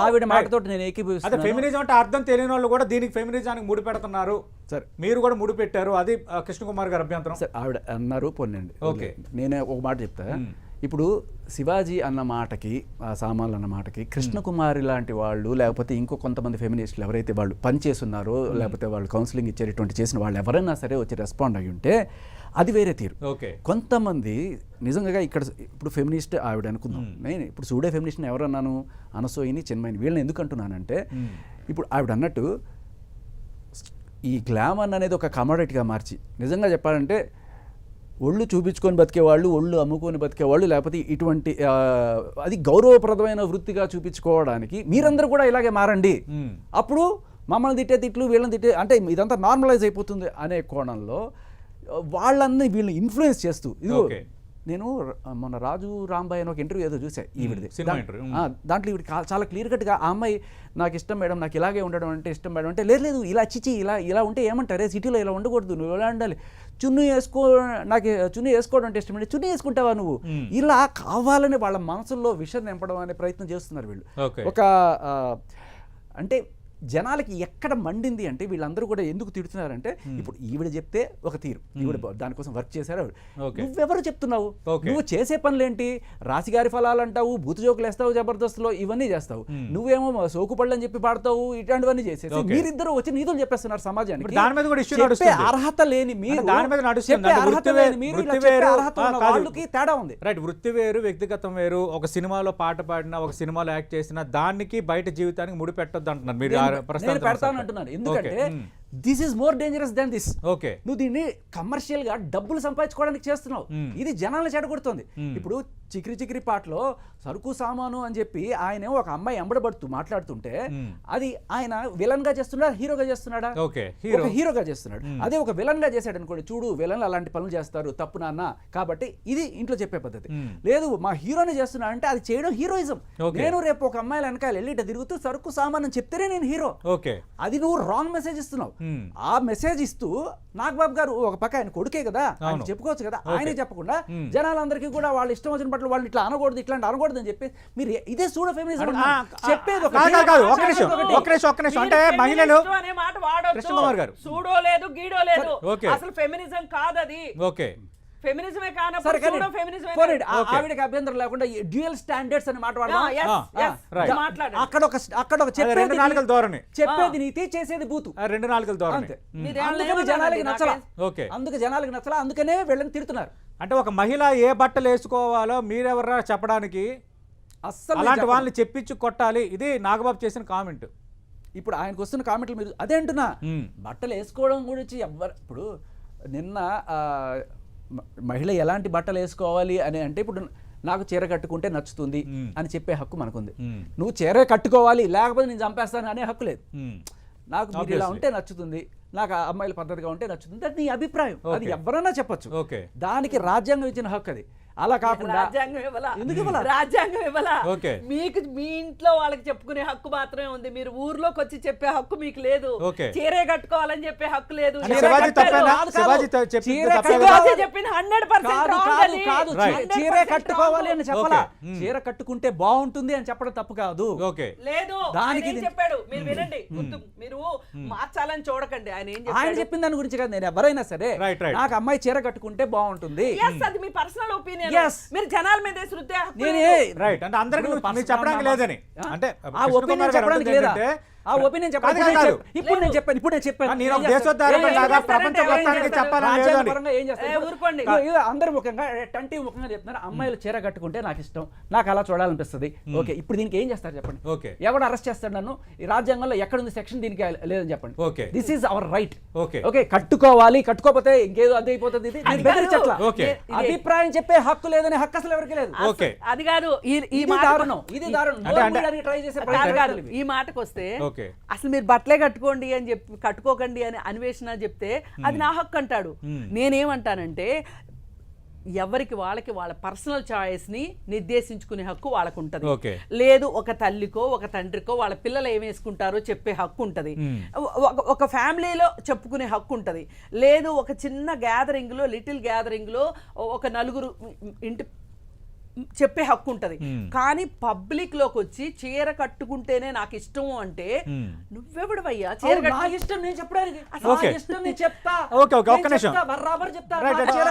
ఆవిడ మాటతో నేను ఏకీభవిస్తాను. ఫెమినిజం అంటే అర్థం తెలియని వాళ్ళు కూడా దీనికి ఫెమినిజానికి ముడి పెడుతున్నారు సార్, మీరు కూడా ముడి పెట్టారు, అది కృష్ణకుమార్ గారు అభ్యంతరం. సార్ ఆవిడ అన్నారు పోనండి, నేనే ఒక మాట చెప్తా. ఇప్పుడు శివాజీ అన్న మాటకి, సామాన్లు అన్న మాటకి కృష్ణకుమారి లాంటి వాళ్ళు లేకపోతే ఇంకో కొంతమంది ఫెమినిస్టులు ఎవరైతే వాళ్ళు పనిచేస్తున్నారో లేకపోతే వాళ్ళు కౌన్సిలింగ్ ఇచ్చేటువంటి చేసిన వాళ్ళు ఎవరైనా సరే వచ్చి రెస్పాండ్ అయ్యి ఉంటే అది వేరే తీరు. కొంతమంది నిజంగా ఇక్కడ ఇప్పుడు ఫెమినిస్ట్ ఆవిడ అనుకుందాం, నేను ఇప్పుడు సూడే ఫెమినిస్ట్ని ఎవరన్నాను, అనసూయని, చిన్మయిని, వీళ్ళని ఎందుకు అంటున్నానంటే ఇప్పుడు ఆవిడ అన్నట్టు ఈ గ్లామర్ అనేది ఒక కమోడిటీగా మార్చి నిజంగా చెప్పాలంటే ఒళ్ళు చూపించుకొని బతికేవాళ్ళు, ఒళ్ళు అమ్ముకొని బతికేవాళ్ళు, లేకపోతే ఇటువంటి అది గౌరవప్రదమైన వృత్తిగా చూపించుకోవడానికి మీరందరూ కూడా ఇలాగే మారండి, అప్పుడు మమ్మల్ని తిట్టే తిట్లు వీళ్ళని తిట్టే అంటే ఇదంతా నార్మలైజ్ అయిపోతుంది అనే కోణంలో వాళ్ళని వీళ్ళని ఇన్ఫ్లుయెన్స్ చేస్తూ ఇదిగో నేను మొన్న రాజు రాంబాయ్ అని ఒక ఇంటర్వ్యూ ఏదో చూసా ఈవిడిది, దాంట్లో ఈవిడ చాలా క్లియర్ కట్గా ఆ అమ్మాయి నాకు ఇష్టం మేడం, నాకు ఇలాగే ఉండడం అంటే ఇష్టం మేడం అంటే, లేదు ఇలా చిచి ఇలా ఉంటే ఏమంటారే, సిటీలో ఇలా ఉండకూడదు, నువ్వు ఎలా ఉండాలి, చున్నీ వేసుకోవడం అంటే ఇష్టం అంటే చున్నీ వేసుకుంటావా నువ్వు, ఇలా కావాలని వాళ్ళ మనసుల్లో విషయం నింపడం అనే ప్రయత్నం చేస్తున్నారు వీళ్ళు. ఒక అంటే జనాలకి ఎక్కడ మండింది అంటే వీళ్ళందరూ కూడా ఎందుకు తిడుతున్నారంటే ఇప్పుడు ఈవిడ చెప్తే ఒక తీరు, ఈవిడ దానికోసం వర్క్ చేశారు, నువ్వెవరు చెప్తున్నావు, నువ్వు చేసే పనులేంటి, రాశిగారి ఫలాలు అంటావు, బూతు జోకులు వేస్తావు, జబర్దస్త్లో ఇవన్నీ చేస్తావు, నువ్వేమో సోకుపళ్ళు అని చెప్పి పాడతావు, ఇట్లాంటివన్నీ చేసేసి మీరిద్దరు వచ్చి నీతులు చెప్పేస్తున్నారు సమాజానికి. చెప్పే అర్హత లేని మీరు, వాళ్ళకి తేడా ఉంది. రైట్, వృత్తి వేరు వ్యక్తిగతం వేరు. ఒక సినిమాలో పాట పాడినా, ఒక సినిమాలో యాక్ట్ చేసినా దానికి బయట జీవితానికి ముడి పెట్టొద్దు అంటున్నారు మీరు. నేను పెడతాను అంటున్నాను ఎందుకంటే this is more dangerous than this. నువ్వు దీన్ని కమర్షియల్ గా డబ్బులు సంపాదించుకోవడానికి చేస్తున్నావు, ఇది జనాలను చెడగొడుతుంది. ఇప్పుడు చిక్రి పాటలో సరుకు సామాను అని చెప్పి ఆయన ఒక అమ్మాయి ఎంబడబడుతూ మాట్లాడుతుంటే అది ఆయన విలన్ గా చేస్తున్నాడా, హీరోగా చేస్తున్నాడా? హీరోగా చేస్తున్నాడు. అదే ఒక విలన్ గా చేశాడు అనుకోండి, చూడు విలన్లు అలాంటి పనులు చేస్తారు, తప్పు నాన్న, కాబట్టి ఇది ఇంట్లో చెప్పే పద్ధతి. లేదు మా హీరోని చేస్తున్నా అంటే అది చేయడం హీరోయిజం. నేను రేపు ఒక అమ్మాయిల వెనకాల వెళ్ళి ఇట్లా తిరుగుతూ సరుకు సామాన్ అని చెప్తేనే నేను హీరో, అది నువ్వు రాంగ్ మెసేజ్ ఇస్తున్నావు. ఆ మెసేజ్ ఇస్తూ నాగబాబు గారు ఒక పక్క ఆయన కొడుకే కదా, ఆయన చెప్పుకోవచ్చు కదా, ఆయనే చెప్పకుండా జనాలందరికీ కూడా వాళ్ళు ఇష్టం వచ్చిన పట్ల వాళ్ళు ఇట్లా అనకూడదు, ఇట్లాంటి అనకూడదు అని చెప్పి మీరు ఇదే సూడో ఫెమినిజం చెప్పేది. అంటే మహిళలు కృష్ణకుమార్ గారు సూడో లేదు గీడో లేదు, అసలు ఫెమినిజం కాదు అది. ఫెమినిజమే కానప్పుడు ఆవిడకి అభ్యంతరం లేకుండా డ్యూయల్ స్టాండర్డ్స్ అని మాట్లాడదాం. అక్కడ ఒక చెప్పేది నీతి, చేసేది బూతు, రెండు నాలుకల ధోరణి. జనాలకి నచ్చలా, జనాలకి నచ్చలా, అందుకనే వీళ్ళని తిడుతున్నారు. అంటే ఒక మహిళ ఏ బట్టలు వేసుకోవాలో మీరెవరా చెప్పడానికి, అస్సలు అలాంటి వాళ్ళని చెప్పించి కొట్టాలి, ఇది నాగబాబు చేసిన కామెంట్. ఇప్పుడు ఆయనకు వస్తున్న కామెంట్లు మీరు అదే అంటున్నా, బట్టలు వేసుకోవడం గురించి ఎవ్వరు. ఇప్పుడు నిన్న మహిళ ఎలాంటి బట్టలు వేసుకోవాలి అని అంటే ఇప్పుడు నాకు చీర కట్టుకుంటే నచ్చుతుంది అని చెప్పే హక్కు మనకుంది. నువ్వు చీర కట్టుకోవాలి లేకపోతే నేను చంపేస్తాను అనే హక్కు లేదు. నాకు మీరు ఇలా ఉంటే నచ్చుతుంది, నాకు అమ్మాయిల పద్ధతిగా ఉంటే నచ్చుతుంది, అది నీ అభిప్రాయం, అది ఎవరైనా చెప్పొచ్చు. దానికి రాజ్యాంగం ఇచ్చిన హక్కు అది. అలా కాకుండా రాజ్యాంగం ఇవ్వాలా, మీకు మీ ఇంట్లో వాళ్ళకి చెప్పుకునే హక్కు మాత్రమే ఉంది. మీరు ఊర్లోకి వచ్చి చెప్పే హక్కు మీకు లేదు, చీరే కట్టుకోవాలని చెప్పే హక్కు లేదు. చీరే కట్టుకోవాలి అని చెప్పాలా, చీర కట్టుకుంటే బాగుంటుంది అని చెప్పడం తప్పు కాదు. లేదు దానికి చెప్పాడు, మీరు వినండి, మీరు మార్చాలని చూడకండి. ఆయన చెప్పిన దాని గురించి కాదు, నేను ఎవరైనా సరే నాకు అమ్మాయి చీర కట్టుకుంటే బాగుంటుంది, అది మీ పర్సనల్ ఒపీనియన్. మీరు జనాల మీద చెప్పడానికి లేదని అంటే ఆ ఒపీనియన్ చెప్పడానికి లేదా, ఆ ఒపీనియన్ చెప్పాలి. ఇప్పుడు నేను చెప్పాను అందరు ముఖ్యంగా టంటి ముఖ్యంగా చెప్తున్నారు, అమ్మాయిలు చీర కట్టుకుంటే నాకు ఇష్టం, నాకు అలా చూడాలనిపిస్తుంది. ఓకే, ఇప్పుడు దీనికి ఏం చేస్తారు చెప్పండి? ఎవడు అరెస్ట్ చేస్తాడు నన్ను? ఈ రాజ్యాంగంలో ఎక్కడుంది సెక్షన్ దీనికి లేదని చెప్పండి. This is our right. Okay, కట్టుకోవాలి, కట్టుకోకపోతే ఇంకేదో అదే అయిపోతుంది. ఇది బెదిరించట్లా, అభిప్రాయం చెప్పే హక్కు లేదని హక్కు అసలు ఎవరికి లేదు. అది కాదు, ఇది దారుణం. ట్రై చేసే ఈ మాటకు వస్తే అసలు మీరు బట్టలే కట్టుకోండి అని చెప్పి, కట్టుకోకండి అని అన్వేషణ చెప్తే అది నా హక్కు అంటాడు. నేనేమంటానంటే ఎవరికి వాళ్ళకి వాళ్ళ పర్సనల్ చాయిస్ ని నిర్దేశించుకునే హక్కు వాళ్ళకు ఉంటది. లేదు ఒక తల్లికో ఒక తండ్రికో వాళ్ళ పిల్లలు ఏం వేసుకుంటారో చెప్పే హక్కు ఉంటది, ఒక ఫ్యామిలీలో చెప్పుకునే హక్కు ఉంటది. లేదు ఒక చిన్న గ్యాదరింగ్ లో, లిటిల్ గ్యాదరింగ్ లో ఒక నలుగురు ఇంటి చెప్పే హక్కు ఉంటది. కానీ పబ్లిక్ లోకి వచ్చి చీర కట్టుకుంటేనే నాకు ఇష్టం అంటే నువ్వెవడవయ్యా చీర నా ఇష్టం నేను చెప్పడానికి ఓకే. నా ఇష్టం నేను చెప్తా ఓకే, ఓకే, ఒక్క నేను నిమిషం. చెప్తా, బరాబర్ చెప్తా. రైట్, నాకు చీర